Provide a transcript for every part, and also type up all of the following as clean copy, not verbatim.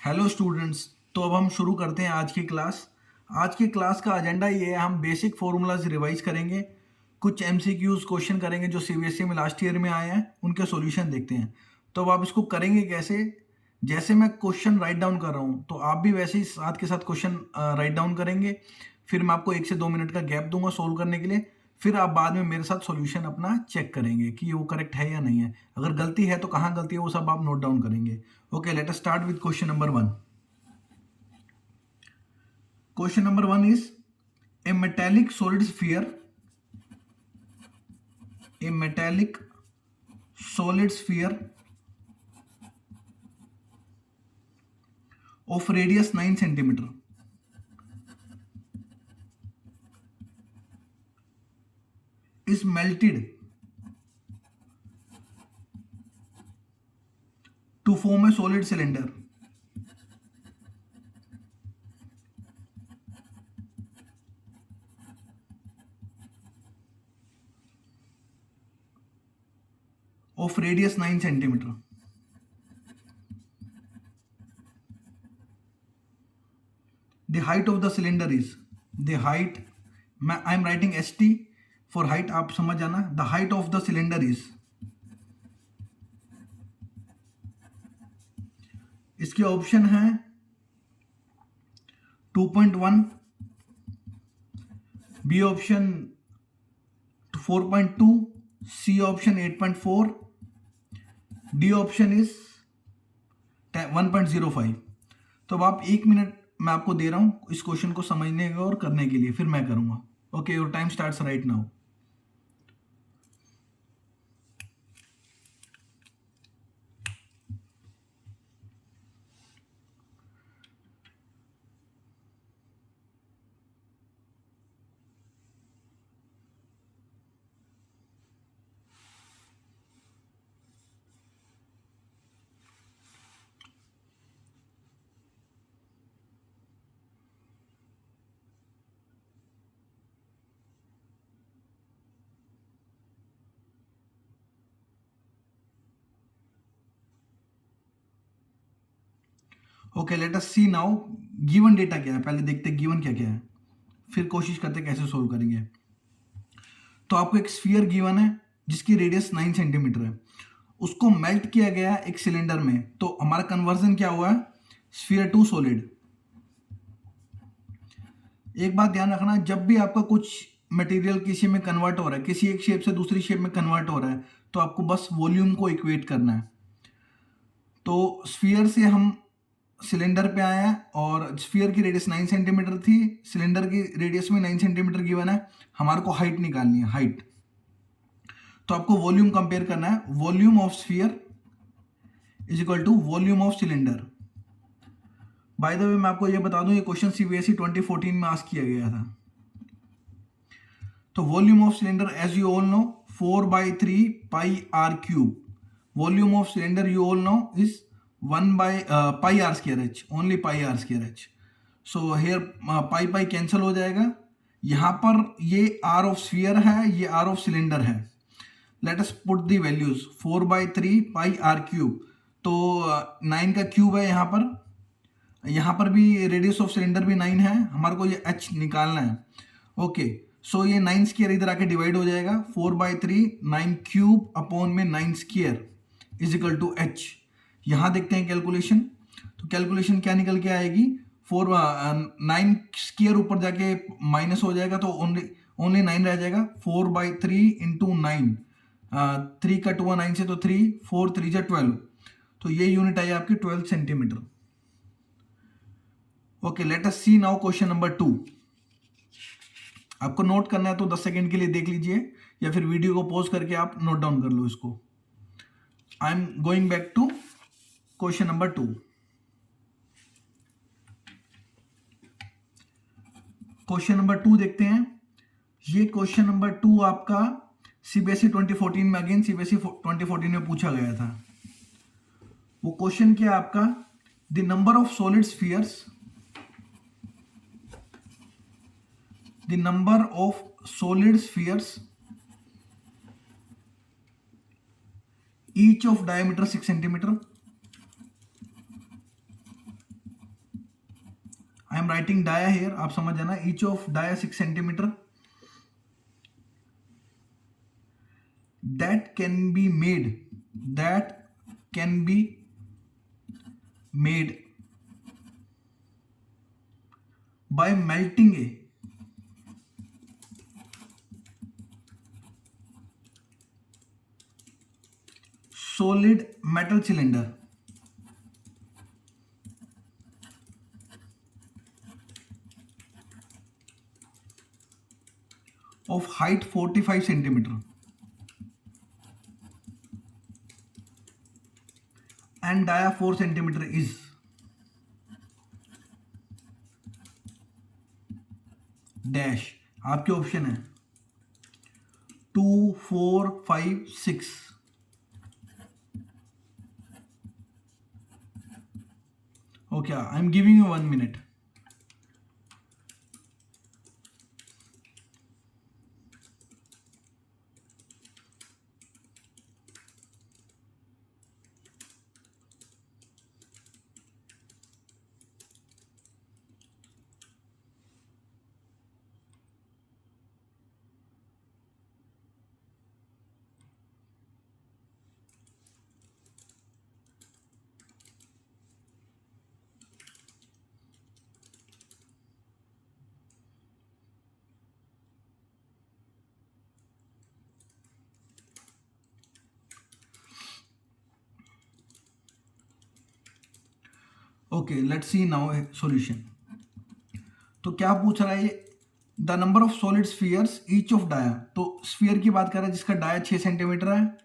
Hello students. तो अब हम शुरू करते हैं आज की क्लास। आज की क्लास का एजेंडा ये है, हम बेसिक फॉर्मूलाज रिवाइज करेंगे, कुछ एमसीक्यूज क्वेश्चन करेंगे जो सीबीएसई में लास्ट ईयर में आए हैं, उनके सॉल्यूशन देखते हैं। तो अब आप इसको करेंगे कैसे? जैसे मैं क्वेश्चन राइट डाउन कर रहा हूँ तो आप भी वैसे ही साथ के साथ क्वेश्चन राइट डाउन करेंगे। फिर मैं आपको 1 से 2 मिनट का गैप दूंगा सोल्व करने के लिए। फिर आप बाद में मेरे साथ सॉल्यूशन अपना चेक करेंगे कि वो करेक्ट है या नहीं है। अगर गलती है तो कहाँ गलती है वो सब आप नोट डाउन करेंगे। Okay, let us start with question number 1। Question number 1 is a metallic solid sphere of radius 9 centimeter is melted to form a solid cylinder of radius 9 centimeter. The height of the cylinder is the height. I am writing ST for height, आप समझ जाना। The height of the cylinder is, इसके option है 2.1, B option 4.2, C option 8.4, D option is 1.05। तो अब आप 1 minute मैं आपको दे रहा हूं इस क्वेश्चन को समझने का और करने के लिए, फिर मैं करूंगा। Okay, your time starts right now. Okay, let us see now given data क्या है। पहले देखते हैं गिवन क्या क्या है, फिर कोशिश करते हैं कैसे सोल्व करेंगे। तो आपको एक स्फीयर गिवन है जिसकी रेडियस 9 सेंटीमीटर है, उसको मेल्ट किया गया एक सिलेंडर में। तो हमारा कन्वर्जन क्या हुआ है? Sphere to solid. एक बात ध्यान रखना, जब भी आपका कुछ मटेरियल किसी में कन्वर्ट हो रहा है, किसी एक शेप से दूसरी शेप में कन्वर्ट हो रहा है, तो आपको बस वॉल्यूम को इक्वेट करना है। तो स्फीयर से हम सिलेंडर पे आए हैं और स्फीयर की रेडियस 9 सेंटीमीटर थी, सिलेंडर की रेडियस में 9 सेंटीमीटर गिवन है। हमारे को हाइट निकालनी है, हाइट। तो आपको वॉल्यूम कंपेयर करना है। Volume of sphere is equal to volume of cylinder. By the way मैं आपको ये बता दूं, ये क्वेश्चन सीबीएसई 2014 में आस्क किया गया था। तो volume of cylinder as you all know 4/3 pi r cube. Volume of cylinder you all know is 1/पाई r square h, only pi r square h. So here pi pi cancel हो जाएगा। यहां पर ये आर ऑफ स्फीयर है, ये r of cylinder है। Let us put the values. 4/3 pi r cube, तो 9 का क्यूब है यहाँ पर भी रेडियस ऑफ सिलेंडर भी 9 है। हमारे को ये एच निकालना है। ओके, सो ये 9 स्क्वायर इधर आके डिवाइड हो जाएगा। 4/3 9 क्यूब अपॉन में 9 square is equal to h. यहां देखते हैं कैलकुलेशन। तो कैलकुलेशन क्या निकल के आएगी? 9 स्क्वायर ऊपर जाके माइनस हो जाएगा, तो ओनली 9 रह जाएगा। 4/3 इंटू 9, 3 कट हुआ 9 से, तो 3, 4 3 जा 12। तो ये यूनिट आई आपकी 12 centimetre. Okay, let us see now question number 2। आपको नोट करना है तो 10 सेकेंड के लिए देख लीजिए, या फिर वीडियो को पॉज करके आप नोट डाउन कर लो इसको। I am going back to question number 2। Question number 2 देखते हैं। ये क्वेश्चन नंबर 2 आपका सीबीएसई 2014 में, अगेन सीबीएसई 2014 में पूछा गया था। वो क्वेश्चन क्या है आपका? The number of solid spheres, the number of solid spheres each of diameter 6 centimeter I am writing dia here, आप समझ जाना, each of dia 6 centimeter, that can be made by melting a solid metal cylinder of height 45 centimeter and dia 4 centimeter is dash. आपके option है 2, 4, 5, 6। Okay, I am giving you 1 minute. Okay, let's see now solution. तो क्या पूछ रहा है ये, the number of solid spheres each of dia. तो sphere की बात कर रहा है जिसका डाया 6 सेंटीमीटर है,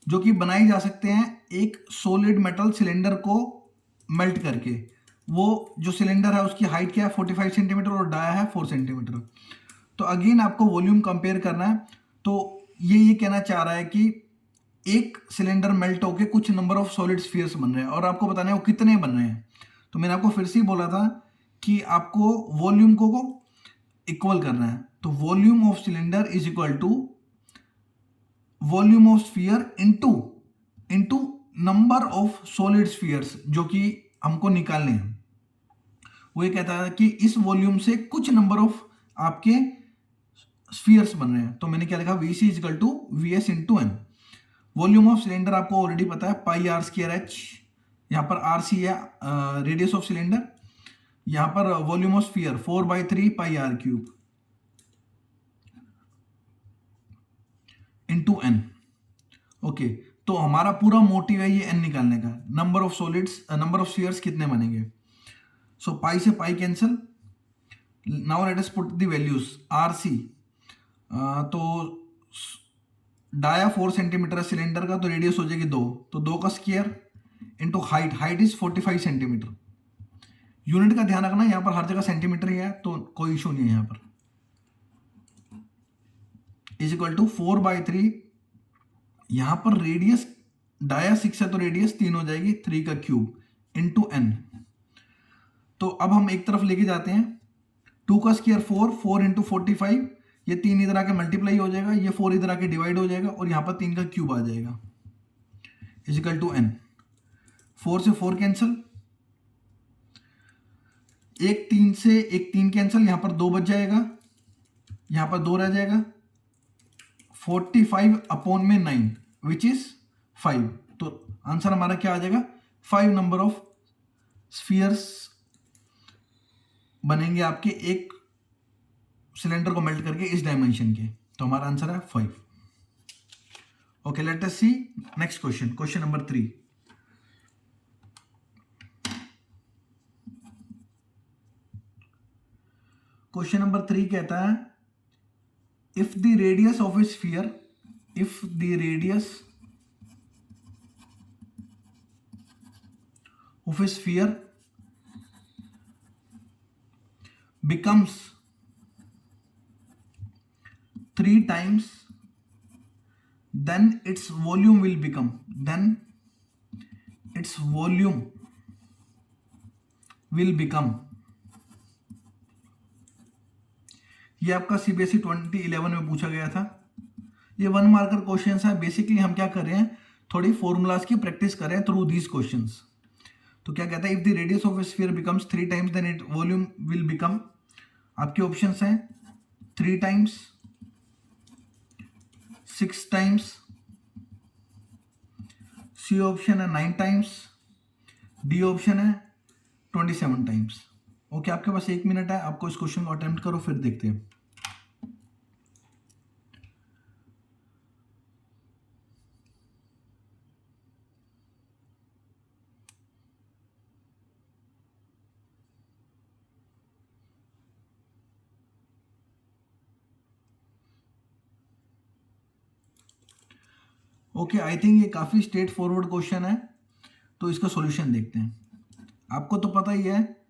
जो कि बनाई जा सकते हैं एक सॉलिड मेटल सिलेंडर को मेल्ट करके। वो जो सिलेंडर है उसकी हाइट क्या है 45 सेंटीमीटर और डाया है 4 सेंटीमीटर। तो अगेन आपको वॉल्यूम कंपेयर करना है। तो ये कहना चाह रहा है कि एक सिलेंडर मेल्ट होके कुछ नंबर ऑफ सॉलिड स्फीयर्स बन रहे हैं और आपको बताना है वो कितने बन रहे हैं। तो मैंने आपको फिर से ही बोला था कि आपको वॉल्यूम को इक्वल करना है। तो volume of cylinder is equal to volume of sphere into number of solid spheres, जो कि हमको निकालने हैं। वो ये कहता है कि इस वॉल्यूम से कुछ नंबर ऑफ आपके स्फीयर्स बन रहे हैं। तो मैंने क्या लिखा, VC is equal to VS into n. Volume of cylinder आपको ऑलरेडी पता है, पाई आर स्क्वायर एच। यहाँ पर RC है रेडियस ऑफ सिलेंडर, यहाँ पर volume of sphere 4/3 pi r cube into n. Okay, तो हमारा पूरा मोटिव है ये एन निकालने का, number of solids, number of spheres कितने बनेंगे। सो पाई से pi cancel. Now let us put the values. RC तो डाया 4 सेंटीमीटर है सिलेंडर का, तो रेडियस हो जाएगी 2, तो 2 का square into height is 45 centimeter. Unit का ध्यान रखना, यहां पर हर जगह सेंटीमीटर ही है तो कोई इशू नहीं है यहाँ पर। इज इक्वल टू 4/3, यहां पर रेडियस डाया 6 है तो रेडियस 3 हो जाएगी, 3 का क्यूब इंटू एन। तो अब हम एक तरफ लेके जाते हैं, 2 का स्क्वायर 4 इंटू 45, ये 3 इधर आके मल्टीप्लाई हो जाएगा, ये 4 इधर आके डिवाइड हो जाएगा और यहां पर 3 का क्यूब आ जाएगा, इज इक्वल टू एन। 4 से 4 कैंसिल, एक 3 से एक 3 कैंसिल, यहां पर 2 बच जाएगा, यहां पर 2 रह जाएगा, 45 अपॉन में 9 विच इज 5। तो आंसर हमारा क्या आ जाएगा, 5 नंबर ऑफ स्फीयर्स बनेंगे आपके एक सिलेंडर को मेल्ट करके इस डायमेंशन के। तो हमारा आंसर है 5। Okay, let us see next question, question number 3। Question number 3 कहता है, if the radius of a sphere, if the radius of a sphere becomes 3 times, then its volume will become, ये आपका CBSE 2011 में पूछा गया था। ये 1 मार्कर क्वेश्चन है। बेसिकली हम क्या कर रहे हैं, थोड़ी फॉर्मूलाज की प्रैक्टिस कर रहे हैं थ्रू दीज क्वेश्चंस। तो क्या कहता है, if the radius of a sphere becomes 3 times then it volume will become, आपके ऑप्शंस हैं 3 टाइम्स, 6 टाइम्स, सी ऑप्शन है 9 टाइम्स, डी ऑप्शन है 27 टाइम्स। ओके, आपके पास 1 मिनट है, आपको इस क्वेश्चन को अटेम्प्ट करो, फिर देखते हैं। ओके, आई थिंक ये काफी स्ट्रेट फॉरवर्ड क्वेश्चन है, तो इसका सॉल्यूशन देखते हैं। आपको तो पता ही है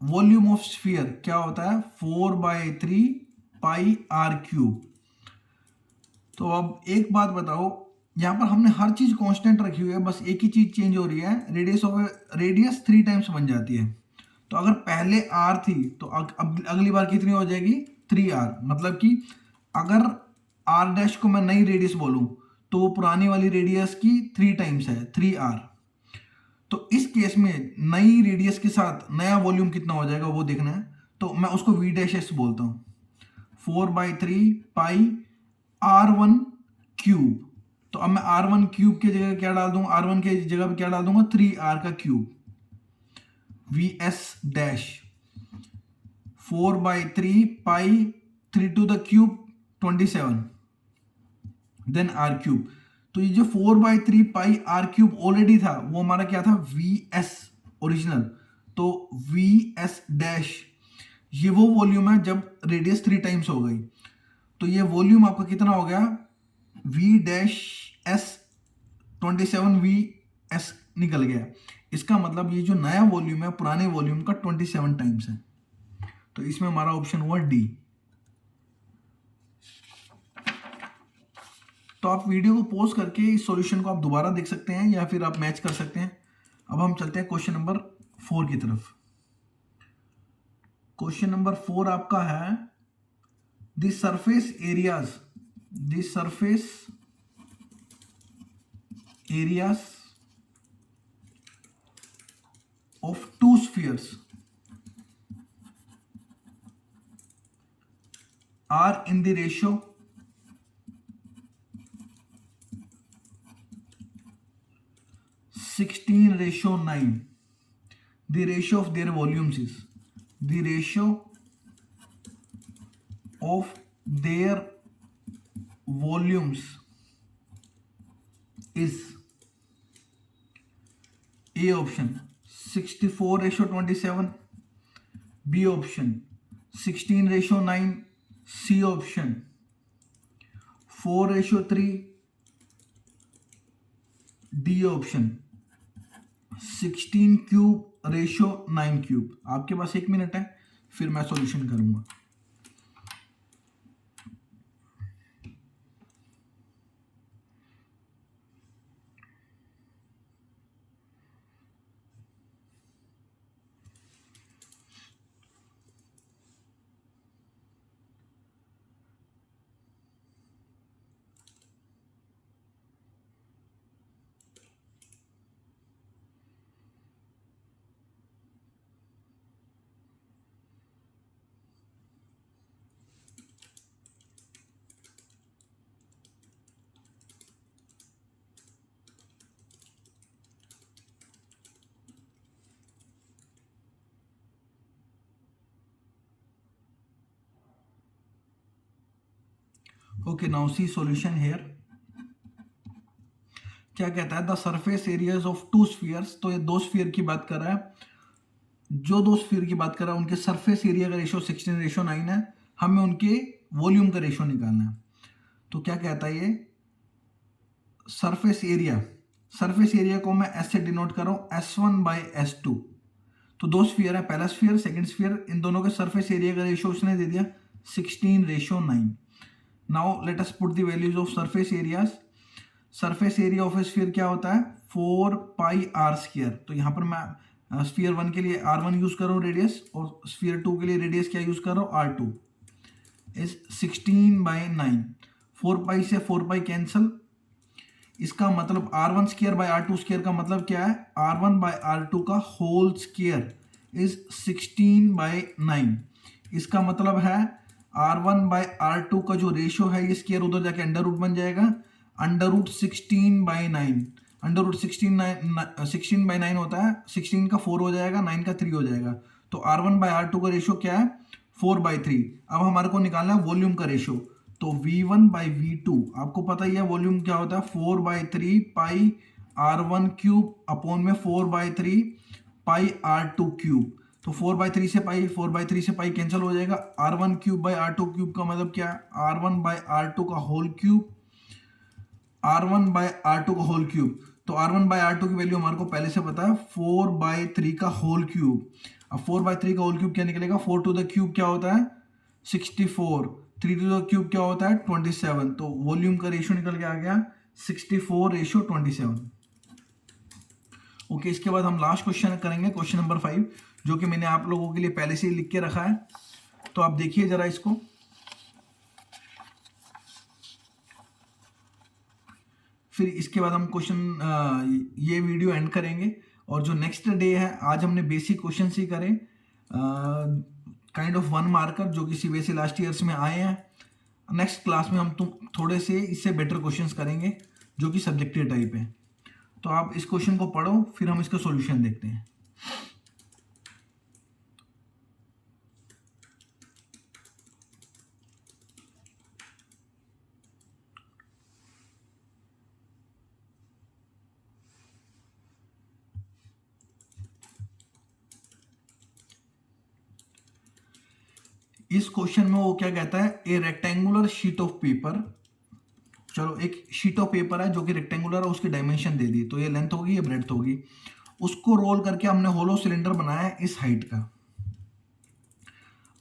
वॉल्यूम ऑफ स्फीयर क्या होता है, 4/3 पाई आर क्यूब। तो अब एक बात बताओ, यहां पर हमने हर चीज कांस्टेंट रखी हुई है, बस एक ही चीज चेंज हो रही है, रेडियस 3 टाइम्स बन जाती है। तो अगर पहले आर थी तो अब अगली बार कितनी हो जाएगी, 3r। मतलब कि अगर आर डैश को मैं नई रेडियस बोलूं तो वो पुरानी वाली रेडियस की 3 टाइम्स है, 3r। तो इस केस में नई रेडियस के साथ नया वॉल्यूम कितना हो जाएगा वो देखना है, तो मैं उसको v डैश एस बोलता हूं, 4/3 पाई r1 क्यूब। तो अब मैं r1 क्यूब की जगह क्या डाल दूंगा, r1 के जगह पे क्या डाल दूंगा, 3r का cube, vs dash 4/3 pi 3 to the cube 27 then r cube. तो ये जो 4/3 पाई r क्यूब ऑलरेडी था वो हमारा क्या था, vs ओरिजिनल। तो vs डैश ये वो वॉल्यूम है जब रेडियस 3 टाइम्स हो गई। तो ये वॉल्यूम आपका कितना हो गया, v डैश s 27 vs निकल गया। इसका मतलब ये जो नया वॉल्यूम है पुराने वॉल्यूम का 27 टाइम्स है। तो इसमें हमारा ऑप्शन हुआ डी। तो आप वीडियो को पॉज करके इस सॉल्यूशन को आप दोबारा देख सकते हैं या फिर आप मैच कर सकते हैं। अब हम चलते हैं क्वेश्चन नंबर 4 की तरफ। क्वेश्चन नंबर 4 आपका है, the surface areas of 2 spheres are in the ratio 16:9. The ratio of their volumes is, the ratio of their volumes is A option 64:27, B option 16:9, C option 4:3, D option 16:9 cube. आपके पास 1 minute है, फिर मैं solution करूंगा। Okay, now see solution here. क्या कहता है, the surface areas of 2 spheres. तो ये 2 स्फीयर की बात कर रहा है, जो 2 स्फीयर की बात कर रहा है उनके सरफेस एरिया का रेशियो 16:9 है, हमें उनके वॉल्यूम का रेशियो निकालना है। तो क्या कहता है ये, सरफेस एरिया को मैं एस से डिनोट कर रहा हूं, S1/S2। तो 2 स्फीयर है, पहला स्फीयर सेकंड स्फीयर, इन दोनों के सरफेस एरिया का रेशियो उसने दे दिया 16:9। Now let us put the values of surface areas. Surface area of a sphere क्या होता है, 4πr²। तो यहां पर मैं स्फीयर 1 के लिए r1 यूज कर रहा हूं रेडियस, और स्फीयर 2 के लिए रेडियस क्या यूज कर रहा हूं, r2 इज 16/9। 4π से 4π कैंसल, इसका मतलब R1 square by R2 square का मतलब क्या है, R1 बाय R2 का होल स्क्वायर इज 16/9। इसका मतलब है R1 बाय R2 का जो रेशियो है ये स्क्वायर उधर जाके अंडर रूट बन जाएगा, अंडर रूट 16/9। अंडर रूट 16/9 होता है, 16 का 4 हो जाएगा, 9 का 3 हो जाएगा। तो R1 बाय R2 का रेशियो क्या है, 4/3। अब हमारे को निकालना है वॉल्यूम का रेशियो। तो V1 बाई V2 आपको पता ही है वॉल्यूम क्या होता है, 4/3 पाई R1 क्यूब अपॉन में 4/3 पाई R2 क्यूब। तो 4/3 से पाई, 4/3 से पाई कैंसिल हो जाएगा। R1 cube by R2 cube का मतलब क्या है, R1 बाई R2 का whole cube, R1 bye R2 का होल क्यूब। तो R1 बाय R2 की वैल्यू हमारे को पहले से पता है 4/3 का होल क्यूब। अब 4/3 का होल क्यूब क्या निकलेगा, 4 टू द क्यूब क्या होता है 64, 3 टू द क्यूब क्या होता है 27। तो वॉल्यूम का रेशियो निकल के आ गया 64:27। ओके, इसके बाद हम लास्ट क्वेश्चन करेंगे, क्वेश्चन नंबर 5, जो कि मैंने आप लोगों के लिए पहले से ही लिख के रखा है। तो आप देखिए जरा इसको। फिर इसके बाद हम क्वेश्चन ये वीडियो एंड करेंगे। और जो नेक्स्ट डे है, आज हमने बेसिक क्वेश्चन ही करे, काइंड ऑफ 1 मार्कर जो कि सीबीएसई लास्ट ईयर्स में आए हैं। नेक्स्ट क्लास में हम थोड़े से इससे बेटर क्वेश्चंस करेंगे जो कि सब्जेक्टिव टाइप है। तो आप इस क्वेश्चन को पढ़ो, फिर हम इसका सॉल्यूशन देखते हैं। इस क्वेश्चन में वो क्या कहता है, ए रेक्टेंगुलर शीट ऑफ पेपर। चलो, एक शीट ऑफ पेपर है जो कि रेक्टेंगुलर है, उसकी डायमेंशन दे दी। तो ये लेंथ होगी, ये ब्रेड्थ होगी। उसको रोल करके हमने होलो सिलेंडर बनाया है इस हाइट का।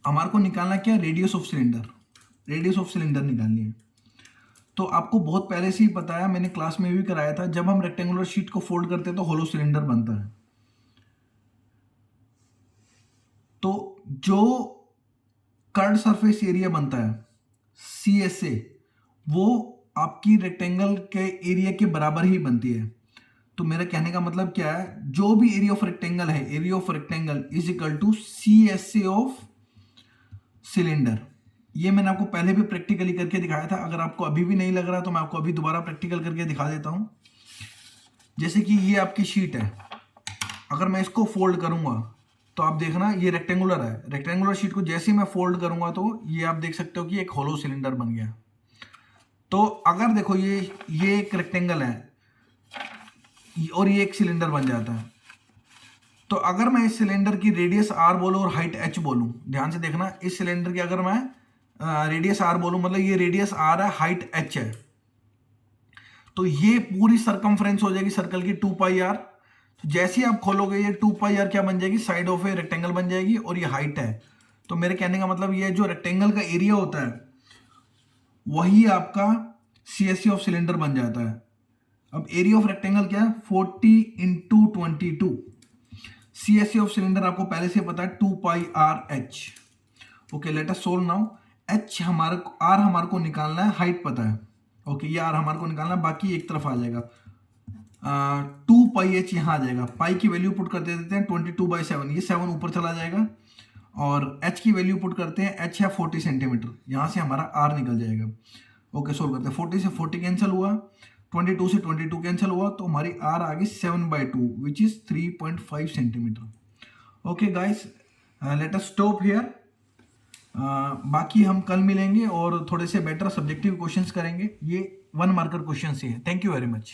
हमारे को निकालना क्या, radius of cylinder. Radius of cylinder निकालनी है। तो आपको बहुत पहले से ही पता है, मैंने क्लास में भी कराया था, जब हम रेक्टेंगुलर शीट को फोल्ड करते हैं तो होलो सिलेंडर बनता है। तो जो कर्ड सरफेस एरिया बनता है CSA, वो आपकी रेक्टेंगल के एरिया के बराबर ही बनती है। तो मेरा कहने का मतलब क्या है, जो भी एरिया ऑफ रेक्टेंगल है, area of rectangle is equal to CSA of cylinder. ये मैंने आपको पहले भी प्रैक्टिकली करके दिखाया था। अगर आपको अभी भी नहीं लग रहा तो मैं आपको अभी दोबारा प्रैक्टिकल करके दिखा देता हूं। जैसे कि ये आपकी शीट है, अगर मैं इसको फोल्ड करूंगा तो आप देखना ये रेक्टेंगुलर है। रेक्टेंगुलर शीट को जैसे ही मैं फोल्ड करूंगा तो ये आप देख सकते हो कि एक होलो सिलेंडर बन गया। तो अगर देखो ये एक रेक्टेंगल है और ये एक सिलेंडर बन जाता है। तो अगर मैं इस सिलेंडर की रेडियस R बोलूं और हाइट H बोलूं, ध्यान से देखना, इस सिलेंडर की अगर मैं रेडियस R बोलूं, मतलब ये रेडियस R है, हाइट H है, तो ये पूरी सरकमफ्रेंस हो जाएगी सर्कल की 2πr। तो जैसे ही आप खोलोगे ये 2πr क्या बन जाएगी, साइड ऑफ ए रेक्टेंगल बन जाएगी, और ये हाइट है। तो मेरे कहने का मतलब ये जो रेक्टेंगल का एरिया होता है वही आपका CSA ऑफ सिलेंडर बन जाता है। अब एरिया ऑफ रेक्टेंगल क्या है, 40 × 22। CSA ऑफ सिलेंडर आपको पहले से पता है 2πrh। ओके, लेट अस सोल्व नाउ। R हमारे को निकालना है, हाइट पता है। ओके, ये R हमारे को निकालना है, बाकी एक तरफ आ जाएगा। 2πh यहाँ आ जाएगा। पाई की वैल्यू पुट कर देते हैं 22/7, ये 7 ऊपर चला जाएगा। और h की वैल्यू पुट करते हैं, h है 40 सेंटीमीटर, यहाँ से हमारा R निकल जाएगा। ओके, सोल्व करते हैं। 40 से 40 कैंसिल हुआ, 22 से 22 कैंसिल हुआ, तो हमारी R आ गई 7/2 which is 3.5 centimetre. Okay guys, let us stop here. बाकी हम कल मिलेंगे और थोड़े से बेटर सब्जेक्टिव क्वेश्चंस करेंगे। ये 1 मार्कर क्वेश्चन से है। Thank you very much.